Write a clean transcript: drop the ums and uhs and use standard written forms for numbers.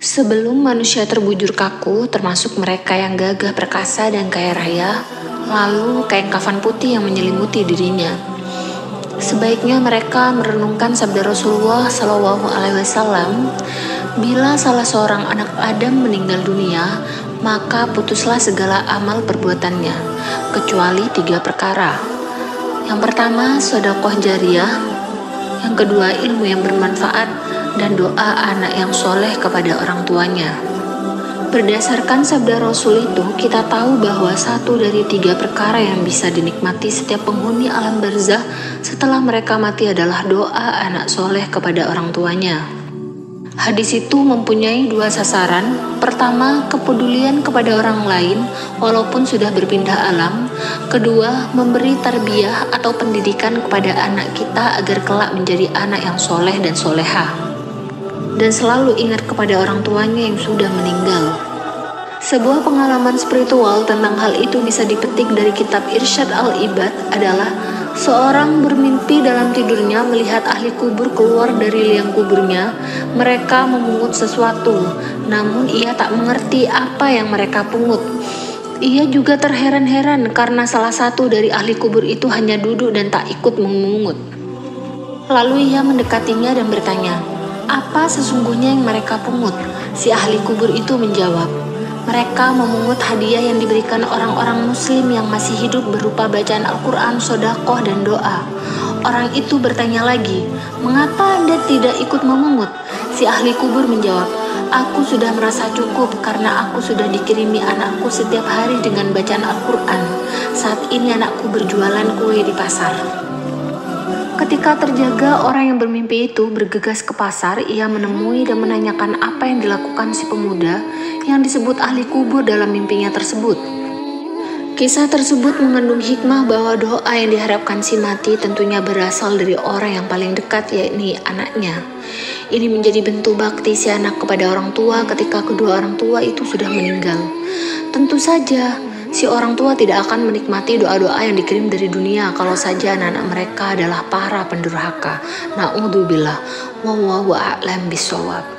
Sebelum manusia terbujur kaku, termasuk mereka yang gagah perkasa dan kaya raya, lalu kain kafan putih yang menyelimuti dirinya. Sebaiknya mereka merenungkan sabda Rasulullah SAW, bila salah seorang anak Adam meninggal dunia, maka putuslah segala amal perbuatannya, kecuali 3 perkara. Yang pertama, sedekah jariyah. Yang kedua, ilmu yang bermanfaat, dan doa anak yang soleh kepada orang tuanya. Berdasarkan sabda Rasul itu, kita tahu bahwa 1 dari 3 perkara yang bisa dinikmati setiap penghuni alam barzah setelah mereka mati adalah doa anak soleh kepada orang tuanya. Hadis itu mempunyai 2 sasaran. Pertama, kepedulian kepada orang lain walaupun sudah berpindah alam. Kedua, memberi tarbiyah atau pendidikan kepada anak kita agar kelak menjadi anak yang soleh dan solehah. Dan selalu ingat kepada orang tuanya yang sudah meninggal. Sebuah pengalaman spiritual tentang hal itu bisa dipetik dari kitab Irsyad Al-Ibad adalah seorang bermimpi dalam tidurnya melihat ahli kubur keluar dari liang kuburnya. Mereka memungut sesuatu, namun ia tak mengerti apa yang mereka pungut. Ia juga terheran-heran karena salah satu dari ahli kubur itu hanya duduk dan tak ikut memungut. Lalu ia mendekatinya dan bertanya, "Apa sesungguhnya yang mereka pungut?" Si ahli kubur itu menjawab, "Mereka memungut hadiah yang diberikan orang-orang muslim yang masih hidup berupa bacaan Al-Quran, sedekah, dan doa." Orang itu bertanya lagi, "Mengapa Anda tidak ikut memungut?" Si ahli kubur menjawab, "Aku sudah merasa cukup karena aku sudah dikirimi anakku setiap hari dengan bacaan Al-Quran. Saat ini anakku berjualan kue di pasar." Ketika terjaga, orang yang bermimpi itu bergegas ke pasar. Ia menemui dan menanyakan apa yang dilakukan si pemuda yang disebut ahli kubur dalam mimpinya tersebut. Kisah tersebut mengandung hikmah bahwa doa yang diharapkan si mati tentunya berasal dari orang yang paling dekat, yakni anaknya. Ini menjadi bentuk bakti si anak kepada orang tua ketika kedua orang tua itu sudah meninggal. Tentu saja, si orang tua tidak akan menikmati doa-doa yang dikirim dari dunia kalau saja anak-anak mereka adalah para pendurhaka. Na'udzubillah, wallahu a'lam bishawab.